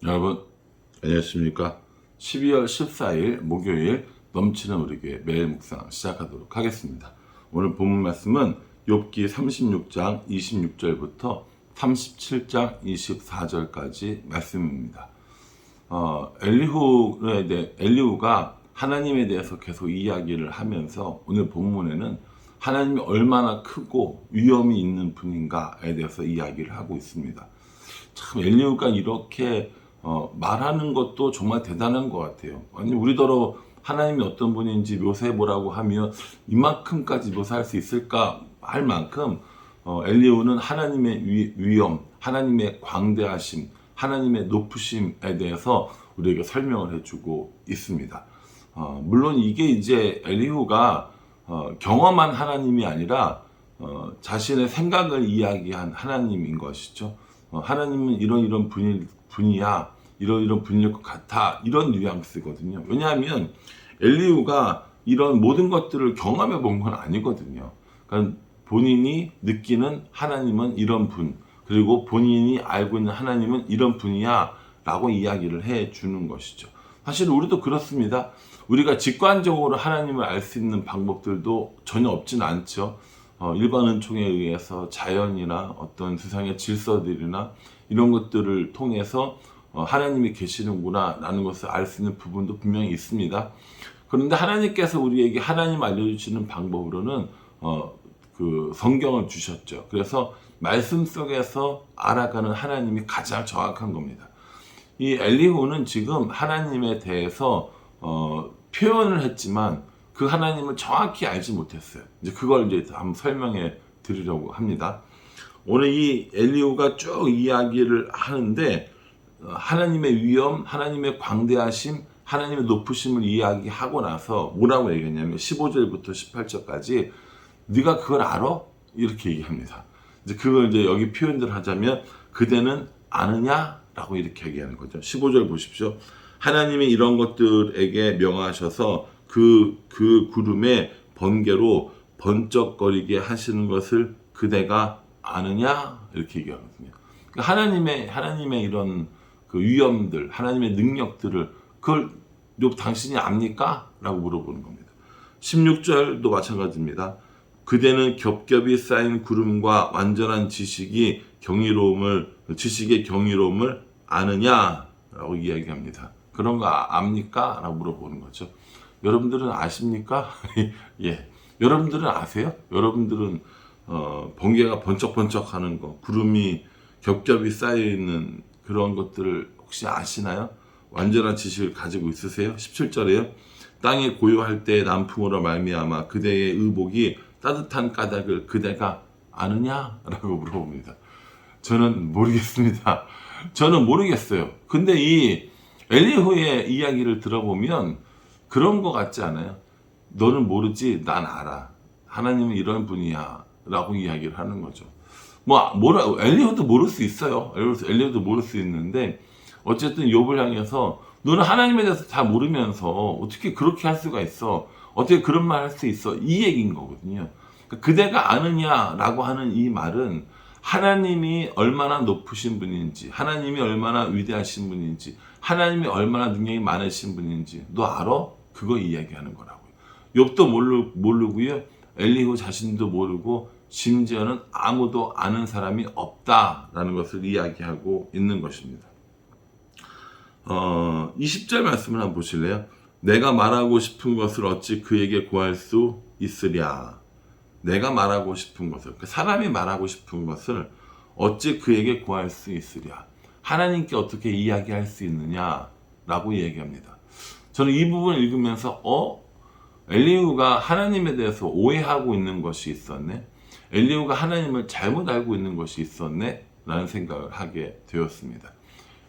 여러분 안녕하십니까. 12월 14일 목요일 넘치는 우리 교회 매일 묵상 시작하도록 하겠습니다. 오늘 본문 말씀은 욥기 36장 26절부터 37장 24절까지 말씀입니다. 엘리후가 하나님에 대해서 계속 이야기를 하면서 오늘 본문에는 하나님이 얼마나 크고 위엄이 있는 분인가에 대해서 이야기를 하고 있습니다. 참 엘리후가 이렇게 말하는 것도 정말 대단한 것 같아요. 아니 우리더러 하나님이 어떤 분인지 묘사해보라고 하면 이만큼까지 묘사할 수 있을까 할 만큼 엘리후는 하나님의 위엄, 하나님의 광대하심, 하나님의 높으심에 대해서 우리에게 설명을 해주고 있습니다. 물론 이게 이제 엘리후가 경험한 하나님이 아니라 자신의 생각을 이야기한 하나님인 것이죠. 하나님은 이런 분이야, 이런 분일 것 같아, 이런 뉘앙스거든요. 왜냐하면 엘리후가 이런 모든 것들을 경험해 본 건 아니거든요. 그러니까 본인이 느끼는 하나님은 이런 분, 그리고 본인이 알고 있는 하나님은 이런 분이야 라고 이야기를 해 주는 것이죠. 사실 우리도 그렇습니다. 우리가 직관적으로 하나님을 알 수 있는 방법들도 전혀 없진 않죠. 일반 은총에 의해서 자연이나 어떤 세상의 질서들이나 이런 것들을 통해서 하나님이 계시는구나 라는 것을 알 수 있는 부분도 분명히 있습니다. 그런데 하나님께서 우리에게 하나님 알려주시는 방법으로는 그 성경을 주셨죠. 그래서 말씀 속에서 알아가는 하나님이 가장 정확한 겁니다. 이 엘리후는 지금 하나님에 대해서 표현을 했지만 그 하나님을 정확히 알지 못했어요. 이제 그걸 이제 한번 설명해 드리려고 합니다. 오늘 이 엘리후가 쭉 이야기를 하는데 하나님의 위엄, 하나님의 광대하심, 하나님의 높으심을 이야기하고 나서 뭐라고 얘기했냐면 15절부터 18절까지 네가 그걸 알아? 이렇게 얘기합니다. 이제 그걸 이제 여기 표현들 하자면 그대는 아느냐? 라고 이렇게 얘기하는 거죠. 15절 보십시오. 하나님이 이런 것들에게 명하셔서 그 구름의 번개로 번쩍거리게 하시는 것을 그대가 아느냐? 이렇게 얘기하거든요. 그러니까 하나님의 이런 그 위엄들, 하나님의 능력들을 그걸 당신이 압니까? 라고 물어보는 겁니다. 16절도 마찬가지입니다. 그대는 겹겹이 쌓인 구름과 완전한 지식의 경이로움을 아느냐? 라고 이야기합니다. 그런 거 압니까? 라고 물어보는 거죠. 여러분들은 아십니까? 예. 여러분들은 아세요? 여러분들은 번개가 번쩍번쩍 하는 거, 구름이 겹겹이 쌓여있는 그런 것들을 혹시 아시나요? 완전한 지식을 가지고 있으세요? 17절에요. 땅이 고요할 때 남풍으로 말미암아 그대의 의복이 따뜻한 까닭을 그대가 아느냐? 라고 물어봅니다. 저는 모르겠습니다. 저는 모르겠어요. 근데 이 엘리후의 이야기를 들어보면 그런 것 같지 않아요? 너는 모르지, 난 알아. 하나님은 이런 분이야. 라고 이야기를 하는 거죠. 엘리후도 모를 수 있어요. 엘리후도 모를 수 있는데, 어쨌든 욥을 향해서 너는 하나님에 대해서 다 모르면서 어떻게 그렇게 할 수가 있어? 어떻게 그런 말 할 수 있어? 이 얘기인 거거든요. 그러니까 그대가 아느냐라고 하는 이 말은 하나님이 얼마나 높으신 분인지, 하나님이 얼마나 위대하신 분인지, 하나님이 얼마나 능력이 많으신 분인지 너 알아? 그거 이야기하는 거라고요. 욥도 모르고요. 엘리후 자신도 모르고 심지어는 아무도 아는 사람이 없다라는 것을 이야기하고 있는 것입니다. 20절 말씀을 한번 보실래요? 내가 말하고 싶은 것을 어찌 그에게 구할 수 있으랴. 내가 말하고 싶은 것을, 사람이 말하고 싶은 것을 어찌 그에게 구할 수 있으랴. 하나님께 어떻게 이야기할 수 있느냐라고 얘기합니다. 저는 이 부분을 읽으면서 엘리후가 하나님에 대해서 오해하고 있는 것이 있었네. 엘리후가 하나님을 잘못 알고 있는 것이 있었네. 라는 생각을 하게 되었습니다.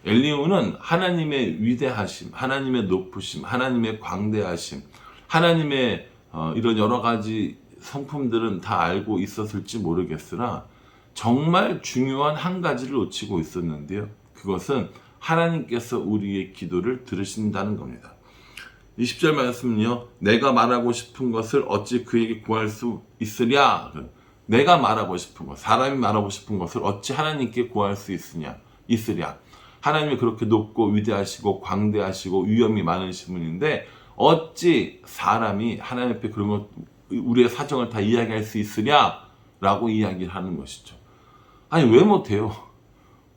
엘리후는 하나님의 위대하심, 하나님의 높으심, 하나님의 광대하심, 하나님의 이런 여러 가지 성품들은 다 알고 있었을지 모르겠으나 정말 중요한 한 가지를 놓치고 있었는데요. 그것은 하나님께서 우리의 기도를 들으신다는 겁니다. 20절 말씀은요. 내가 말하고 싶은 것을 어찌 그에게 구할 수 있으랴. 내가 말하고 싶은 것, 사람이 말하고 싶은 것을 어찌 하나님께 구할 수 있으랴. 하나님이 그렇게 높고 위대하시고 광대하시고 위엄이 많으신 분인데 어찌 사람이 하나님 앞에 그런 것 우리의 사정을 다 이야기할 수 있으냐라고 이야기를 하는 것이죠. 아니 왜 못해요?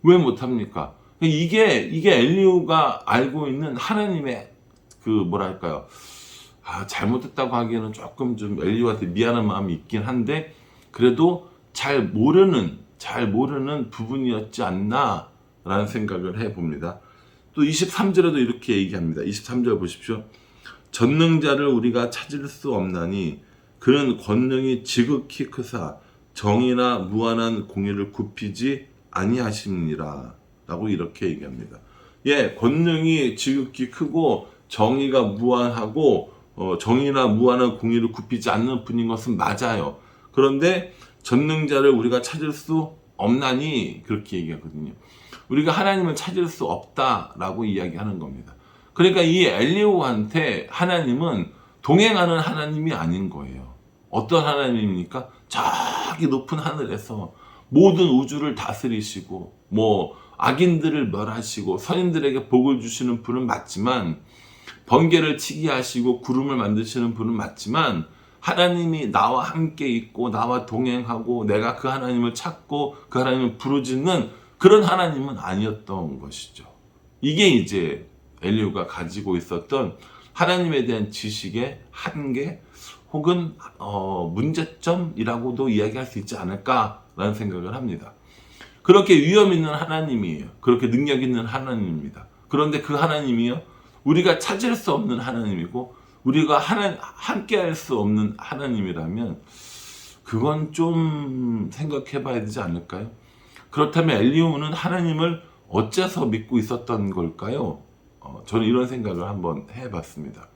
왜 못합니까? 이게 엘리후가 알고 있는 하나님의 그 뭐랄까요? 잘못했다고 하기에는 조금 좀 엘리후한테 미안한 마음이 있긴 한데 그래도 잘 모르는 부분이었지 않나라는 생각을 해봅니다. 또 23절에도 이렇게 얘기합니다. 23절 보십시오. 전능자를 우리가 찾을 수 없나니 그는 권능이 지극히 크사 정의나 무한한 공의를 굽히지 아니하심니라 라고 이렇게 얘기합니다. 예, 권능이 지극히 크고 정의가 무한하고 정의나 무한한 공의를 굽히지 않는 분인 것은 맞아요. 그런데 전능자를 우리가 찾을 수 없나니 그렇게 얘기하거든요. 우리가 하나님을 찾을 수 없다라고 이야기하는 겁니다. 그러니까 이 엘리후한테 하나님은 동행하는 하나님이 아닌 거예요. 어떤 하나님입니까? 저기 높은 하늘에서 모든 우주를 다스리시고 악인들을 멸하시고 선인들에게 복을 주시는 분은 맞지만 번개를 치게 하시고 구름을 만드시는 분은 맞지만 하나님이 나와 함께 있고 나와 동행하고 내가 그 하나님을 찾고 그 하나님을 부르짖는 그런 하나님은 아니었던 것이죠. 이게 이제 엘리후가 가지고 있었던 하나님에 대한 지식의 한계 혹은 문제점이라고도 이야기할 수 있지 않을까라는 생각을 합니다. 그렇게 위엄 있는 하나님이에요. 그렇게 능력 있는 하나님입니다. 그런데 그 하나님이요, 우리가 찾을 수 없는 하나님이고 우리가 함께 할 수 없는 하나님이라면 그건 좀 생각해 봐야 되지 않을까요? 그렇다면 엘리후는 하나님을 어째서 믿고 있었던 걸까요? 저는 이런 생각을 한번 해봤습니다.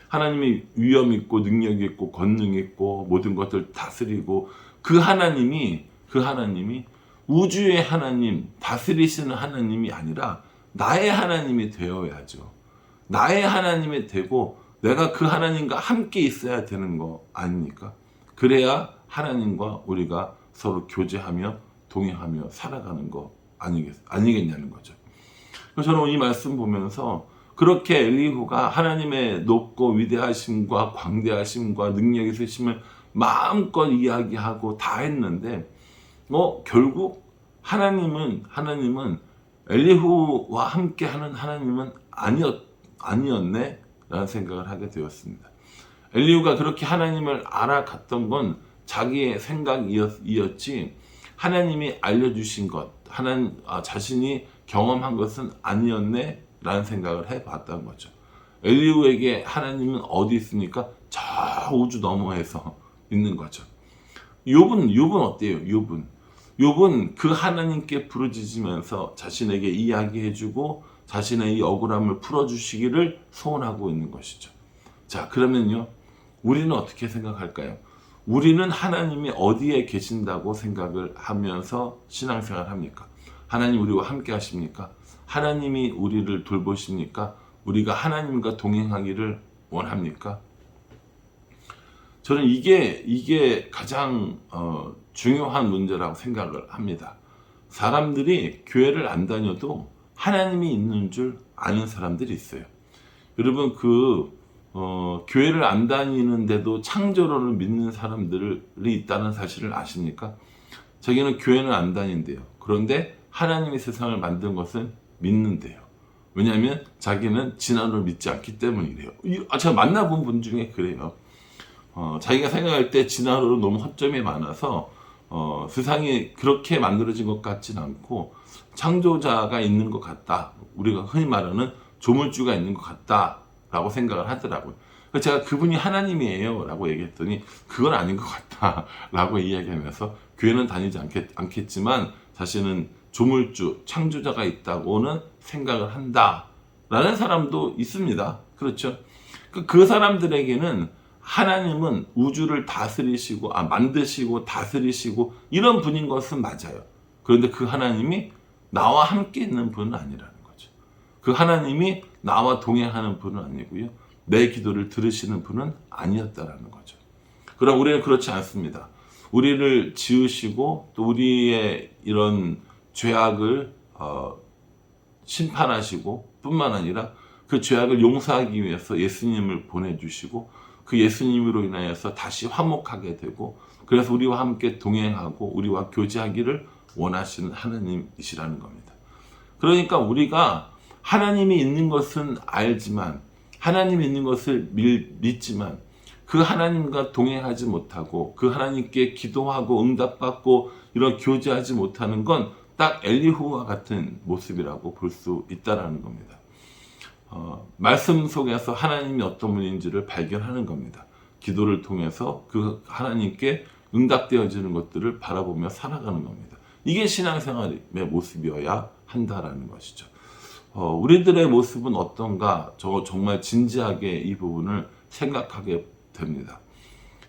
하나님이 위엄 있고 능력 있고 권능 있고 모든 것들 다스리고 그 하나님이 우주의 하나님, 다스리시는 하나님이 아니라 나의 하나님이 되어야죠. 나의 하나님이 되고 내가 그 하나님과 함께 있어야 되는 거 아닙니까? 그래야 하나님과 우리가 서로 교제하며 동행하며 살아가는 거 아니겠냐는 거죠. 그래서 저는 이 말씀 보면서 그렇게 엘리후가 하나님의 높고 위대하심과 광대하심과 능력 있으심을 마음껏 이야기하고 다 했는데 결국 하나님은 엘리후와 함께하는 하나님은 아니었네 라는 생각을 하게 되었습니다. 엘리후가 그렇게 하나님을 알아갔던 건 자기의 생각이었지 하나님이 알려주신 것, 자신이 경험한 것은 아니었네 라는 생각을 해봤던 거죠. 엘리후에게 하나님은 어디 있습니까? 저 우주 너머에서 있는 거죠. 욥은 어때요? 욥은 그 하나님께 부르짖으면서 자신에게 이야기해주고 자신의 이 억울함을 풀어주시기를 소원하고 있는 것이죠. 자, 그러면요, 우리는 어떻게 생각할까요? 우리는 하나님이 어디에 계신다고 생각을 하면서 신앙생활을 합니까? 하나님 우리와 함께 하십니까? 하나님이 우리를 돌보십니까? 우리가 하나님과 동행하기를 원합니까? 저는 이게 가장 중요한 문제라고 생각을 합니다. 사람들이 교회를 안 다녀도 하나님이 있는 줄 아는 사람들이 있어요. 여러분 교회를 안 다니는데도 창조론을 믿는 사람들이 있다는 사실을 아십니까? 자기는 교회는 안 다닌대요. 그런데 하나님이 세상을 만든 것은 믿는데요. 왜냐하면 자기는 진화론을 믿지 않기 때문이래요. 제가 만나본 분 중에 그래요. 자기가 생각할 때 진화론은 너무 허점이 많아서 세상이 그렇게 만들어진 것 같진 않고 창조자가 있는 것 같다. 우리가 흔히 말하는 조물주가 있는 것 같다 라고 생각을 하더라고요. 그래서 제가 그분이 하나님이에요 라고 얘기했더니 그건 아닌 것 같다 라고 이야기하면서 교회는 다니지 않겠지만 자신은 조물주, 창조자가 있다고는 생각을 한다 라는 사람도 있습니다. 그렇죠? 그 사람들에게는 하나님은 우주를 다스리시고 만드시고 다스리시고 이런 분인 것은 맞아요. 그런데 그 하나님이 나와 함께 있는 분은 아니라는 거죠. 그 하나님이 나와 동행하는 분은 아니고요. 내 기도를 들으시는 분은 아니었다라는 거죠. 그럼 우리는 그렇지 않습니다. 우리를 지으시고 또 우리의 이런 죄악을 심판하시고 뿐만 아니라 그 죄악을 용서하기 위해서 예수님을 보내주시고 그 예수님으로 인하여서 다시 화목하게 되고 그래서 우리와 함께 동행하고 우리와 교제하기를 원하시는 하나님이시라는 겁니다. 그러니까 우리가 하나님이 있는 것은 알지만 하나님이 있는 것을 믿지만 그 하나님과 동행하지 못하고 그 하나님께 기도하고 응답받고 이런 교제하지 못하는 건 딱 엘리후와 같은 모습이라고 볼 수 있다는 겁니다. 말씀 속에서 하나님이 어떤 분인지를 발견하는 겁니다. 기도를 통해서 그 하나님께 응답되어지는 것들을 바라보며 살아가는 겁니다. 이게 신앙생활의 모습이어야 한다라는 것이죠. 우리들의 모습은 어떤가 정말 진지하게 이 부분을 생각하게 됩니다.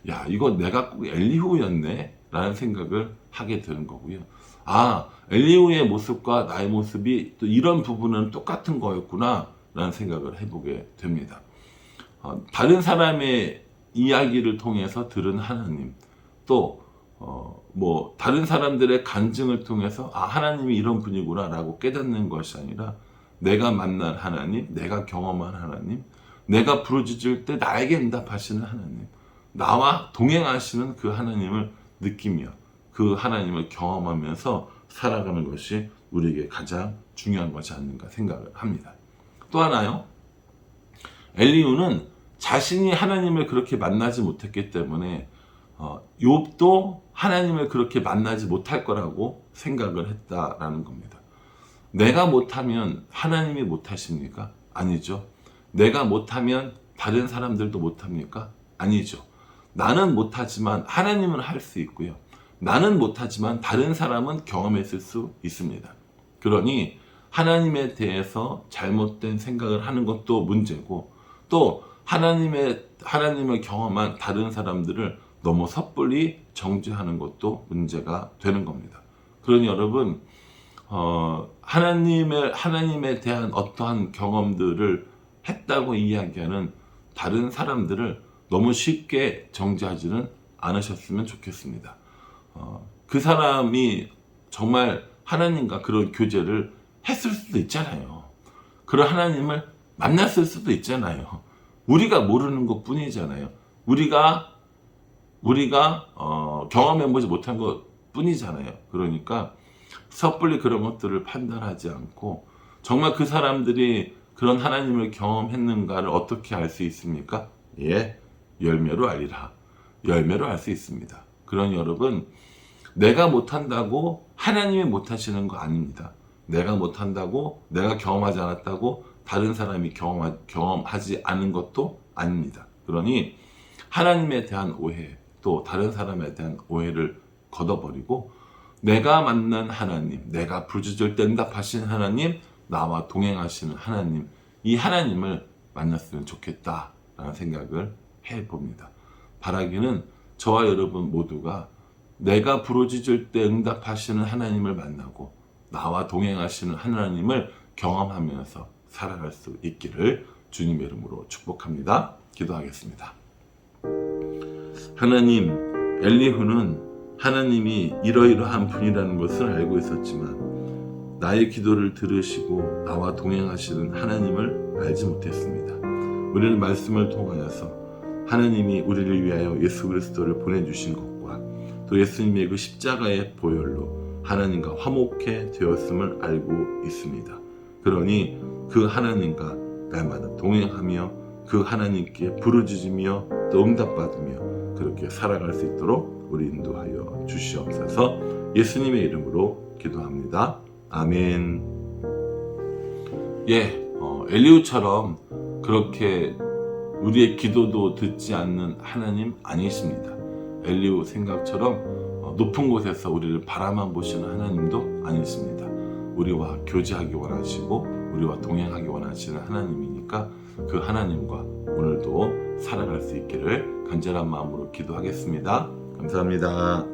야, 이거 내가 꼭 엘리후였네? 라는 생각을 하게 되는 거고요. 아, 엘리후의 모습과 나의 모습이 또 이런 부분은 똑같은 거였구나 라는 생각을 해보게 됩니다. 다른 사람의 이야기를 통해서 들은 하나님, 또 다른 사람들의 간증을 통해서 아, 하나님이 이런 분이구나 라고 깨닫는 것이 아니라 내가 만난 하나님, 내가 경험한 하나님, 내가 부르짖을 때 나에게 응답하시는 하나님, 나와 동행하시는 그 하나님을 느끼며 그 하나님을 경험하면서 살아가는 것이 우리에게 가장 중요한 것이 아닌가 생각을 합니다. 또 하나요, 엘리후는 자신이 하나님을 그렇게 만나지 못했기 때문에 욥도 하나님을 그렇게 만나지 못할 거라고 생각을 했다라는 겁니다. 내가 못하면 하나님이 못하십니까? 아니죠. 내가 못하면 다른 사람들도 못합니까? 아니죠. 나는 못하지만 하나님은 할 수 있고요. 나는 못하지만 다른 사람은 경험했을 수 있습니다. 그러니 하나님에 대해서 잘못된 생각을 하는 것도 문제고 또 하나님을 경험한 다른 사람들을 너무 섣불리 정죄하는 것도 문제가 되는 겁니다. 그러니 여러분, 하나님에 대한 어떠한 경험들을 했다고 이야기하는 다른 사람들을 너무 쉽게 정죄하지는 않으셨으면 좋겠습니다. 그 사람이 정말 하나님과 그런 교제를 했을 수도 있잖아요. 그런 하나님을 만났을 수도 있잖아요. 우리가 모르는 것 뿐이잖아요. 우리가 경험해보지 못한 것 뿐이잖아요. 그러니까 섣불리 그런 것들을 판단하지 않고 정말 그 사람들이 그런 하나님을 경험했는가를 어떻게 알 수 있습니까? 예, 열매로 알리라. 열매로 알 수 있습니다. 그러니 여러분, 내가 못한다고 하나님이 못하시는 거 아닙니다. 내가 못한다고, 내가 경험하지 않았다고 다른 사람이 경험하지 않은 것도 아닙니다. 그러니 하나님에 대한 오해, 또 다른 사람에 대한 오해를 걷어버리고 내가 만난 하나님, 내가 부르짖을 때 응답하시는 하나님, 나와 동행하시는 하나님, 이 하나님을 만났으면 좋겠다라는 생각을 해봅니다. 바라기는 저와 여러분 모두가 내가 부르짖을 때 응답하시는 하나님을 만나고 나와 동행하시는 하나님을 경험하면서 살아갈 수 있기를 주님의 이름으로 축복합니다. 기도하겠습니다. 하나님, 엘리후는 하나님이 이러이러한 분이라는 것을 알고 있었지만 나의 기도를 들으시고 나와 동행하시는 하나님을 알지 못했습니다. 우리는 말씀을 통하여서 하나님이 우리를 위하여 예수 그리스도를 보내주신 것과 또 예수님의 그 십자가의 보혈로 하나님과 화목해 되었음을 알고 있습니다. 그러니 그 하나님과 날마다 동행하며 그 하나님께 부르짖으며 또 응답받으며 그렇게 살아갈 수 있도록 우리 인도하여 주시옵소서. 예수님의 이름으로 기도합니다. 아멘. 엘리후처럼 그렇게 우리의 기도도 듣지 않는 하나님 아니십니다. 엘리후 생각처럼 높은 곳에서 우리를 바라만 보시는 하나님도 아니십니다. 우리와 교제하기 원하시고 우리와 동행하기 원하시는 하나님이니까 그 하나님과 오늘도 살아갈 수 있기를 간절한 마음으로 기도하겠습니다. 감사합니다.